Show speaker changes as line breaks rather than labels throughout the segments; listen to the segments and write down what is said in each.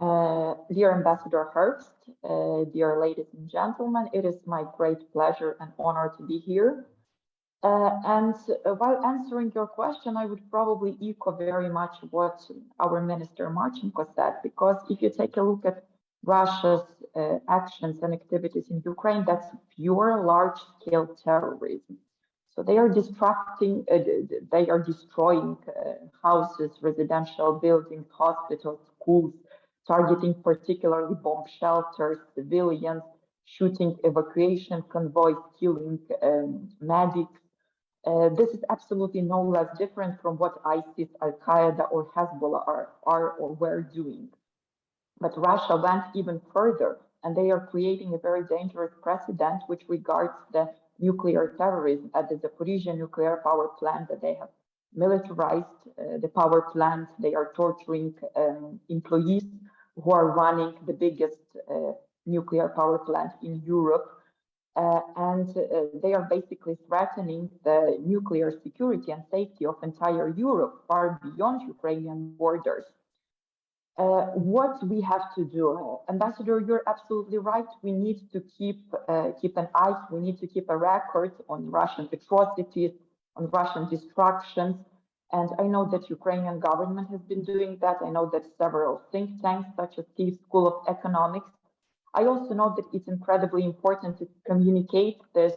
Dear Ambassador Herbst, dear ladies and gentlemen, it is my great pleasure and honor to be here. And while answering your question, I would probably echo very much what our Minister Marchenko said, because if you take a look at Russia's actions and activities in Ukraine, that's pure large-scale terrorism. So they are destructing, they are destroying houses, residential buildings, hospitals, schools, targeting particularly bomb shelters, civilians, shooting evacuation convoys, killing medics. This is absolutely no less different from what ISIS, Al Qaeda, or Hezbollah are or were doing. But Russia went even further, and they are creating a very dangerous precedent which regards the nuclear terrorism at the Zaporizhia nuclear power plant, that they have militarized the power plant. They are torturing employees who are running the biggest nuclear power plant in Europe. And they are basically threatening the nuclear security and safety of entire Europe, far beyond Ukrainian borders. What we have to do, Ambassador, you're absolutely right. We need to keep an eye. We need to keep a record on Russian atrocities, on Russian destructions. And I know that Ukrainian government has been doing that. I know that several think tanks, such as Kyiv School of Economics. I also know that it's incredibly important to communicate this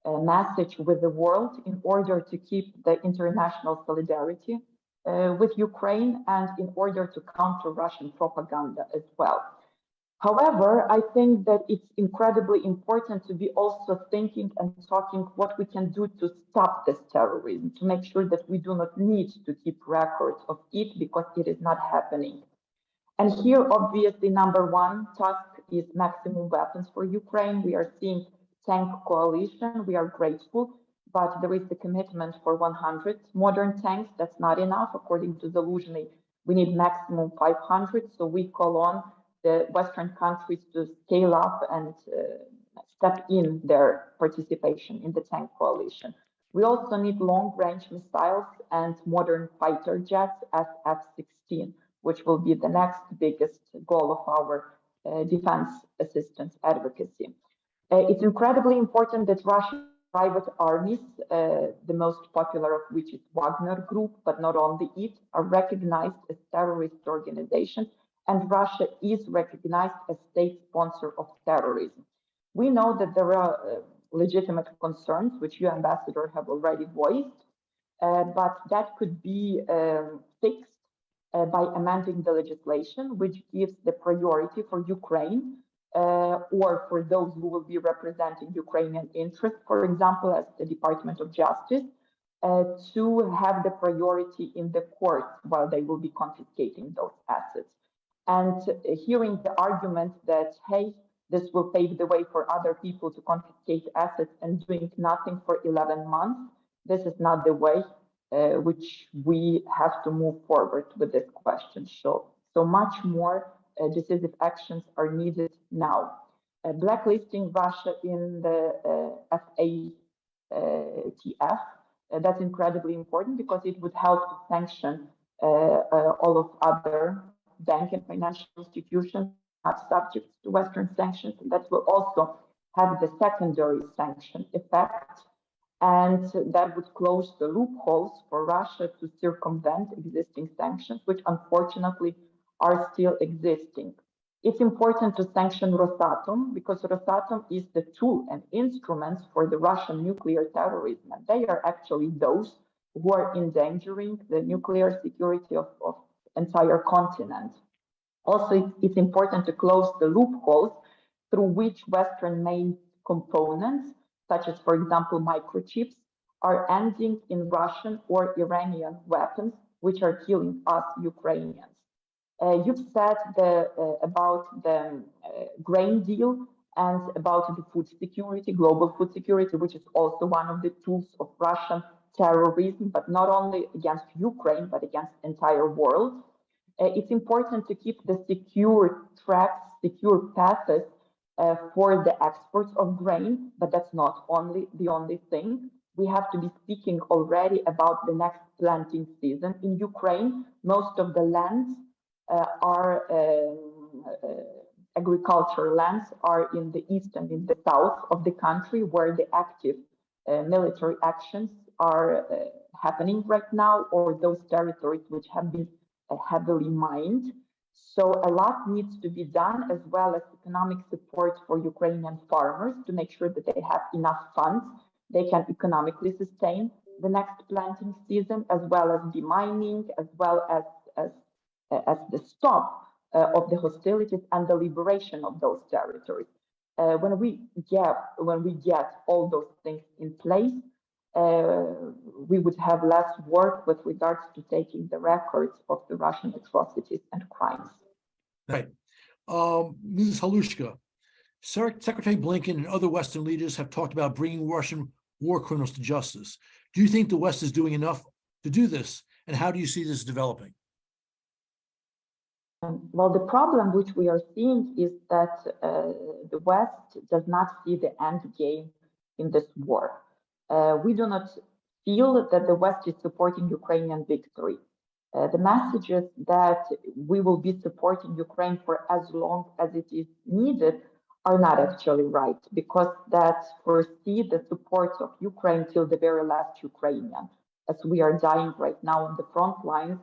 message with the world in order to keep the international solidarity with Ukraine and in order to counter Russian propaganda as well. However, I think that it's incredibly important to be also thinking and talking what we can do to stop this terrorism, to make sure that we do not need to keep records of it because it is not happening. And here, obviously, number one task is maximum weapons for Ukraine. We are seeing tank coalition. We are grateful, but there is the commitment for 100 modern tanks. That's not enough. According to Zaluzhny, we need maximum 500. So we call on the Western countries to scale up and step in their participation in the tank coalition. We also need long-range missiles and modern fighter jets as F-16, which will be the next biggest goal of our defense assistance advocacy. It's incredibly important that Russian private armies, the most popular of which is Wagner Group, but not only it, are recognized as terrorist organizations, and Russia is recognized as state sponsor of terrorism. We know that there are legitimate concerns, which you, Ambassador, have already voiced, but that could be fixed by amending the legislation, which gives the priority for Ukraine or for those who will be representing Ukrainian interests, for example, as the Department of Justice, to have the priority in the courts while they will be confiscating those assets. And hearing the argument that, hey, this will pave the way for other people to confiscate assets and doing nothing for 11 months, this is not the way which we have to move forward with this question. So much more decisive actions are needed now. Blacklisting Russia in the FATF, that's incredibly important because it would help to sanction all of other bank and financial institutions not subject to Western sanctions, and that will also have the secondary sanction effect, and that would close the loopholes for Russia to circumvent existing sanctions, which unfortunately are still existing. It's important to sanction Rosatom because Rosatom is the tool and instruments for the Russian nuclear terrorism, and they are actually those who are endangering the nuclear security of entire continent. Also, it's important to close the loopholes through which Western main components, such as, for example, microchips, are ending in Russian or Iranian weapons, which are killing us Ukrainians. You've said about the grain deal and about the food security, global food security, which is also one of the tools of Russian terrorism, but not only against Ukraine, but against the entire world. It's important to keep the secure tracks, secure paths for the exports of grain, but that's not the only thing. We have to be speaking already about the next planting season in Ukraine. Most of the lands are agriculture lands are in the east and in the south of the country, where the active military actions are happening right now, or those territories which have been heavily mined. So a lot needs to be done, as well as economic support for Ukrainian farmers to make sure that they have enough funds they can economically sustain the next planting season, as well as demining, as well as the stop of the hostilities and the liberation of those territories. When we get all those things in place, we would have less work with regards to taking the records of the Russian atrocities and crimes.
Right. Mrs. Halushka, Secretary Blinken and other Western leaders have talked about bringing Russian war criminals to justice. Do you think the West is doing enough to do this? And how do you see this developing?
Well, the problem which we are seeing is that the West does not see the end game in this war. We do not feel that the West is supporting Ukrainian victory. The messages that we will be supporting Ukraine for as long as it is needed are not actually right, because that foresee the support of Ukraine till the very last Ukrainian, as we are dying right now on the front lines,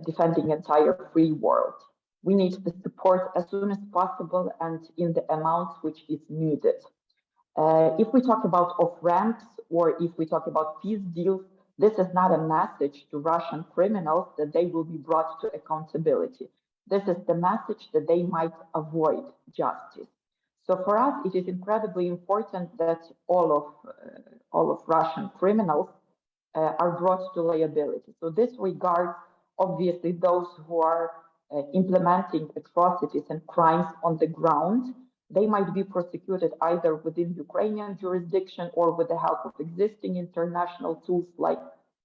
defending entire free world. We need the support as soon as possible and in the amount which is needed. If we talk about off-ramps, or if we talk about peace deals, this is not a message to Russian criminals that they will be brought to accountability. This is the message that they might avoid justice. So for us, it is incredibly important that all of Russian criminals are brought to liability. So this regards obviously those who are implementing atrocities and crimes on the ground. They might be prosecuted either within Ukrainian jurisdiction or with the help of existing international tools like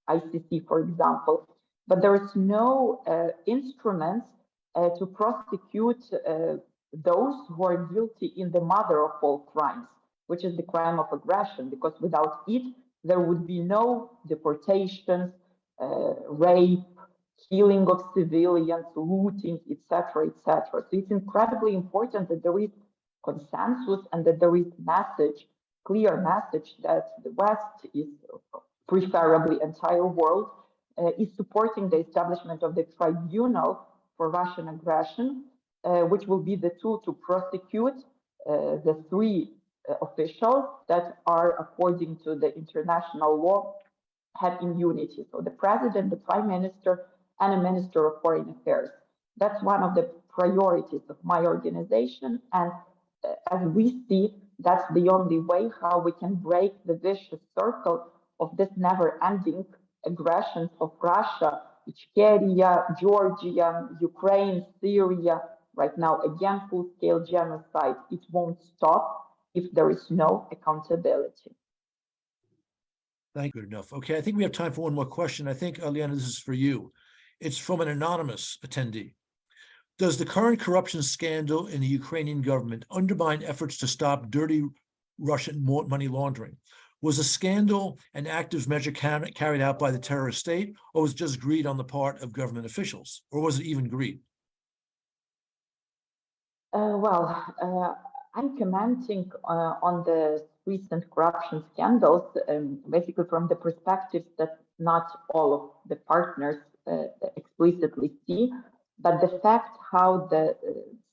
ICC, for example. But there is no instruments to prosecute those who are guilty in the mother of all crimes, which is the crime of aggression, because without it, there would be no deportations, rape, killing of civilians, looting, etc., etc. So it's incredibly important that there is consensus and that there is clear message that the West is, preferably entire world, is supporting the establishment of the tribunal for Russian aggression, which will be the tool to prosecute the three officials that are, according to the international law, have immunity. So the president, the prime minister, and a minister of foreign affairs. That's one of the priorities of my organization. And as we see, that's the only way how we can break the vicious circle of this never-ending aggressions of Russia, Ichkeria, Georgia, Ukraine, Syria. Right now, again, full-scale genocide. It won't stop if there is no accountability.
Thank you. Good enough. Okay, I think we have time for one more question. I think, Olena, this is for you. It's from an anonymous attendee. Does the current corruption scandal in the Ukrainian government undermine efforts to stop dirty Russian money laundering? Was the scandal an active measure carried out by the terrorist state, or was it just greed on the part of government officials, or was it even greed?
I'm commenting on the recent corruption scandals, basically from the perspectives that not all of the partners explicitly see, but the fact how the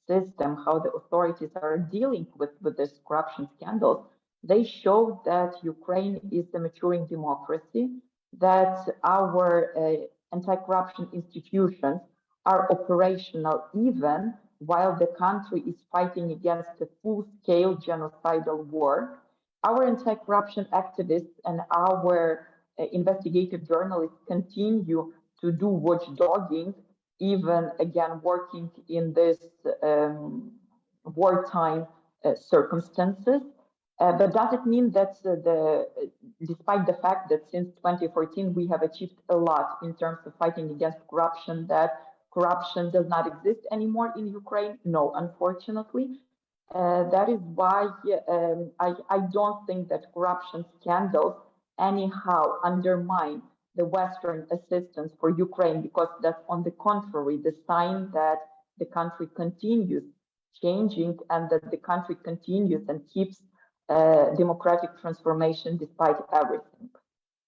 system, how the authorities are dealing with this corruption scandals, they show that Ukraine is a maturing democracy, that our anti-corruption institutions are operational even while the country is fighting against a full-scale genocidal war. Our anti-corruption activists and our investigative journalists continue to do watchdogging, even again working in this wartime circumstances. But does it mean that despite the fact that since 2014 we have achieved a lot in terms of fighting against corruption, that corruption does not exist anymore in Ukraine? No, unfortunately. That is why I don't think that corruption scandals anyhow undermine the Western assistance for Ukraine, because that's on the contrary, the sign that the country continues changing and that the country continues and keeps democratic transformation despite everything.